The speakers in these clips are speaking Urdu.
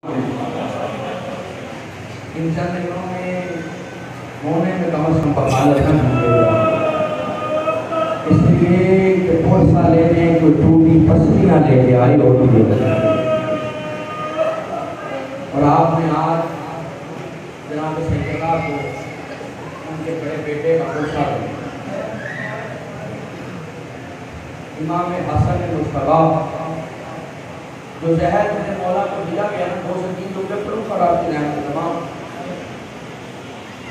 ان چند دنوں میں ہونے میں کم از کم بقالت نہ اس لیے کہ پھرسا لینے کوئی ٹوٹی پسلی نہ لے کے آئی اور آپ نے آج جناب سیدنا کو ان کے بڑے بیٹے کا پھرسا لیا امام حسن مصطفیٰ جو زہر اپنے مولا کو دیا گیا نا 203 لوگ پروف اور آپ کی نعمت تمام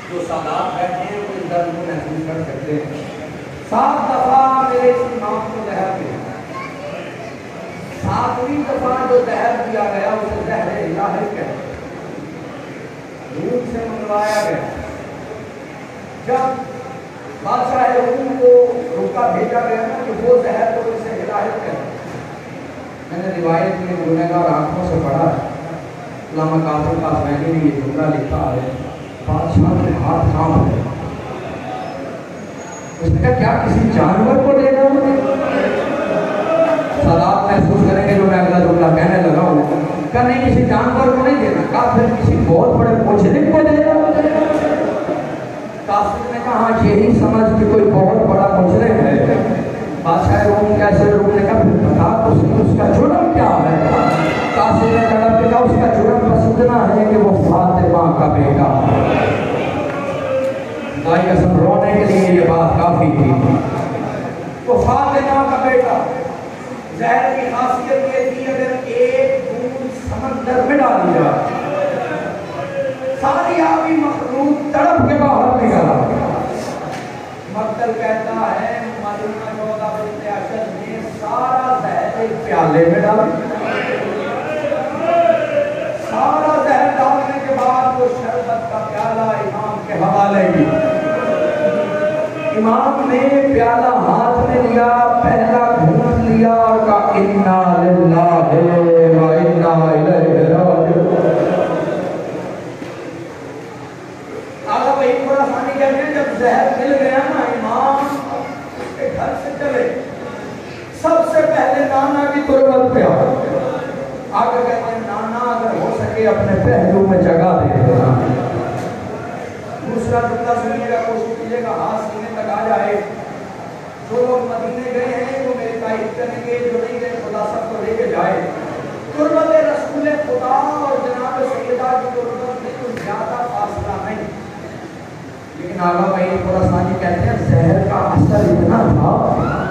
جو سادات بیٹھے ہیں وہ اس درد کو محسوس کر سکتے ہیں 7 دفعہ میرے اس امام کو زہر دیا 7ویں دفعہ جو زہر دیا گیا اسے زہر الہی کہتے ہیں روم سے منگوایا گیا جب بادشاہ روم کو رکا بھیجا گیا نا کہ وہ زہر تو اسے الہی کہتے ہیں میں نے روایت میں گنہگار آنکھوں سے پڑھا ہے علامہ قاسم قاسمینی نے یہ جملہ لکھا ہے بادشاہ کے ہاتھ کام ہے اس نے کہا کیا کسی جانور کو دینا سادات محسوس کریں گے جو میں اگلا جملہ کہنے لگا ہوں کہا نہیں کسی جانور کو نہیں دینا کہا پھر کسی بہت بڑے مجرم کو دینا قاسم نے کہا یہی سمجھ کہ کوئی بہت بڑا مجرم ہے بادشاہ روم کیسے روم نے کہا پھر بتا اس کا جرم کیا ہے قاسم نے کہا اس کا جرم بس اتنا ہے کہ وہ فاطمہ کا بیٹا دائی قسم رونے کے لیے یہ بات کافی تھی وہ فاطمہ کا بیٹا زہر کی خاصیت یہ تھی اگر ایک بوند سمندر میں ڈالی جائے ساری آبی مخلوق تڑپ کے باہر نکلا مقتل کہتا ہے مدینہ 14 بنت اشد نے سارا زہر ایک پیالے میں ڈالا سارا زہر ڈالنے کے بعد وہ شربت کا پیالہ امام کے حوالے کی امام نے پیالہ ہاتھ میں لیا پہلا گھونٹ لیا اور کہا انا للہ و انا الیہ راجعون آقا بھائی تھوڑا ثانی کہتے ہیں جب زہر مل گیا نا امام اس کے گھر سے چلے سب سے پہلے نانا کی تربت پہ آگے کہتے ہیں نانا اگر ہو سکے اپنے پہلو میں جگہ دے دینا دوسرا جملہ سنیے گا کوشش کیجیے گا ہاتھ سینے تک آ جائے جو لوگ مدینے گئے ہیں وہ میرے تائید کریں گے جو نہیں گئے خدا سب کو لے کے جائے تربت رسول خدا اور جناب سیدہ کی تربت میں کوئی زیادہ فاصلہ نہیں لیکن آقا بھائی تھوڑا سانی کہتے ہیں زہر کا اثر اتنا تھا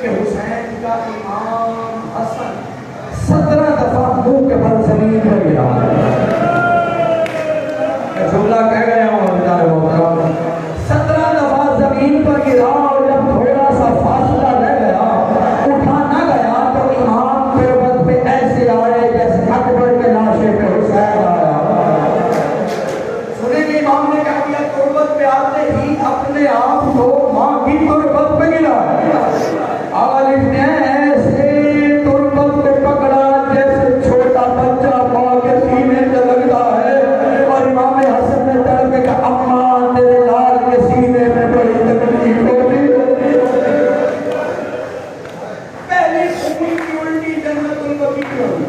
کہ حسین کا امام حسن 17 دفعہ منہ کے بل زمین پر گرا میں جملہ کہہ گیا ہوں بیچارے محترم 17 دفعہ زمین پر گرا اور جب تھوڑا سا فاصلہ رہ گیا اٹھا نہ گیا تو امام تربت پہ ایسے آئے جیسے اکبر کے لاشے پہ حسین آیا سنیں گے امام نے کہا کیا تربت پہ آتے ہی اپنے آپ کو ماں کی تربت پہ گرا آقا لکھتے ہیں ایسے تربت پہ پکڑا جیسے چھوٹا بچہ ماں کے سینے سے لگتا ہے اور امام حسن نے تڑپ کے کہا اماں تیرے لال کے سینے میں بڑی تکلیف ہوتی پہلی خون کی الٹی جنت البقیع کی ہوئی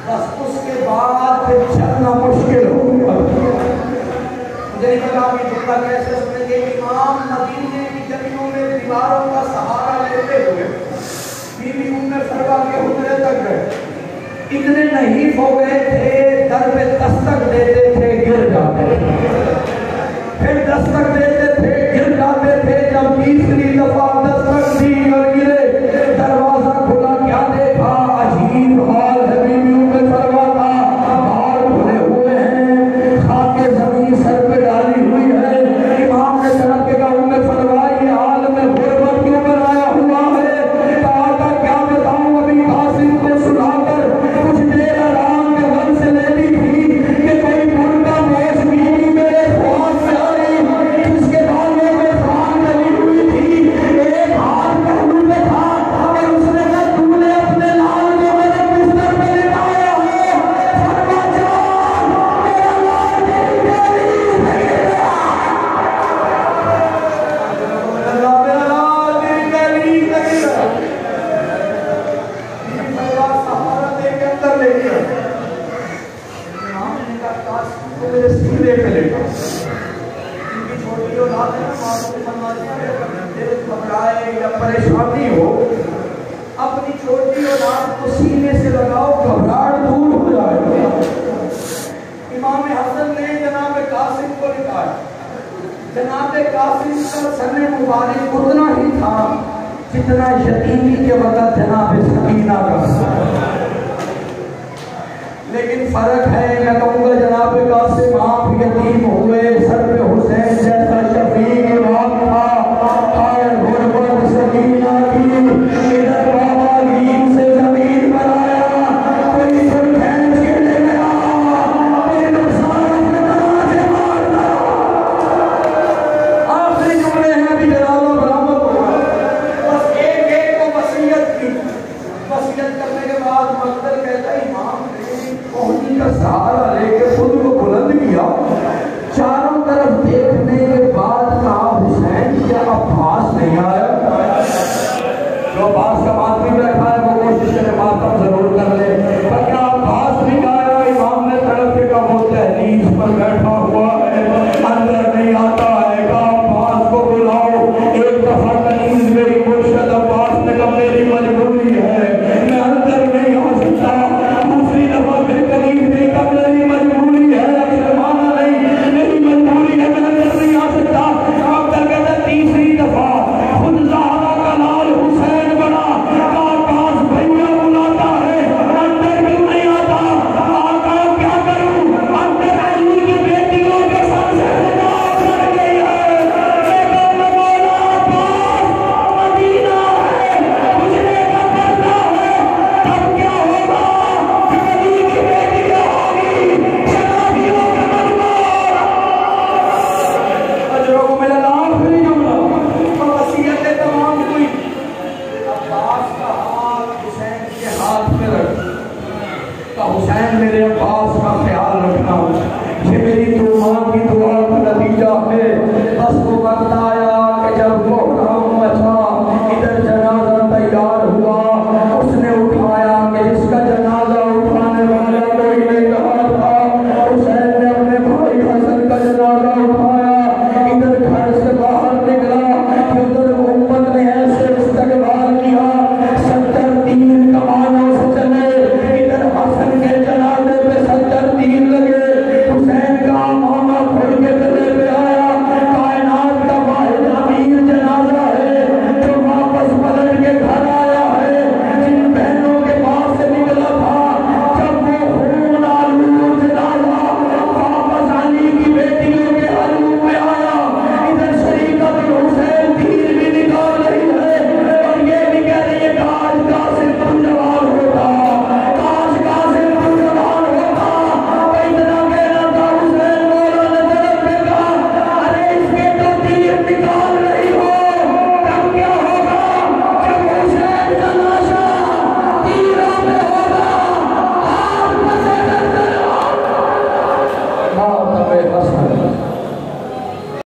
بس اس کے بعد پھر چلنا مشکل ہو مجھے نہیں پتا آپ یہ جملہ کیسے سنیں گے امام مدینے کی گلیوں میں دیواروں کا سہارا لیتے ہوئے بی بی ام فروا کے حجرے تک گئے اتنے نحیف ہو گئے تھے در پہ دستک دیتے تھے گر جاتے پھر دستک دیتے تھے گر جاتے تھے جب تیسری دفعہ دستک دی اور گرے دروازہ کھلا کیا دیکھا عجیب حال ہے بی بی ام فروا کا بال کھلے ہوئے ہیں خاک زمین سر پہ ڈالی ہوئی ہے امام نے سڑک کے کہا ام فروا یہ حال میں غربت کیوں بنایا ہوا ہے کہا تھا کیا بتاؤں ابھی قاسم کو سنا کر کچھ دیر آرام کے غم سے لیتی تھی کہ کوئی مردہ موش بیوی میرے خواہش سے آئی اس سینے پہ لیٹا. ان کی چھوٹی اولاد ہے نا، ماں کو فرماتی ہے اگر دل گھبرائے یا پریشانی ہو اپنی چھوٹی اولاد کو سینے سے لگاؤ، گھبراہٹ دور ہو جائے. امام حسن نے جناب قاسم کو لکھا ہے. جناب قاسم کا سن مبارک اتنا ہی تھا جتنا یتیمی کے وقت جناب سکینہ کا. لیکن فرق ہے، میں کہوں گا جناب قاسم آپ یتیم ہوئے، سر پہ حسین جیسا شفیق امام تھا، آئے غربت سکینہ کی ادھر بابا گیم سے زمین پر آیا، کوئی سلطین کے لے گیا، کوئی نقصان اپنا سے مارتا. آخری جملے ہیں ابھی جلالہ برآمد ہوا، بس ایک ایک کو وصیت کی. وصیت کرنے کے بعد مقتل کہتا ہے امام کوہنی کا سہارا لے کے خود کو بلند کیا، چاروں طرف دیکھنے کے بعد کہا حسین کیا عباس نہیں آیا؟ جو عباس کا ماتم رکھا ہے وہ کوشش کرے ماتم ضرور کر لے، پر کیا عباس نہیں آیا؟ امام نے طرف کے کہا وہ تحریز پر بیٹھا ہوا ہے، اندر نہیں آتا ہے. کہا عباس کو بلاؤ. ایک دفعہ کنیز میری مرشد عباس نے کہا میری مجبوری ہے میں اندر نہیں آ سکتا. دوسری دفعہ پھر کنیز نے کہا میری مجبوری ہے، شرمانا نہیں، میری مجبوری ہے میں اندر نہیں آ سکتا. اب تک کہتا ہے تیسری دفعہ خود زہرا کا لال حسین بنا، کہا عباس بھیا بلاتا ہے اندر کیوں نہیں آتا؟ آقا کیا کروں؟ اندر علی کی بیٹیوں کے سر سے نجات چڑھ گئی ہے، لیکن مولا عباس مدینہ ہے، گزرے کا پردہ ہے. اب کیا ہوگا؟ علی کی بیٹیاں ہوگی شرابیوں کا مجموعہ. اجروں کو میرا نام پھر جملہ وصیتیں تمام ہوئی. عباس کا ہاتھ حسین کے ہاتھ میں رکھ کہ حسین میرے عباس کا خیال رکھنا، یہ میری تو ماں کی دعا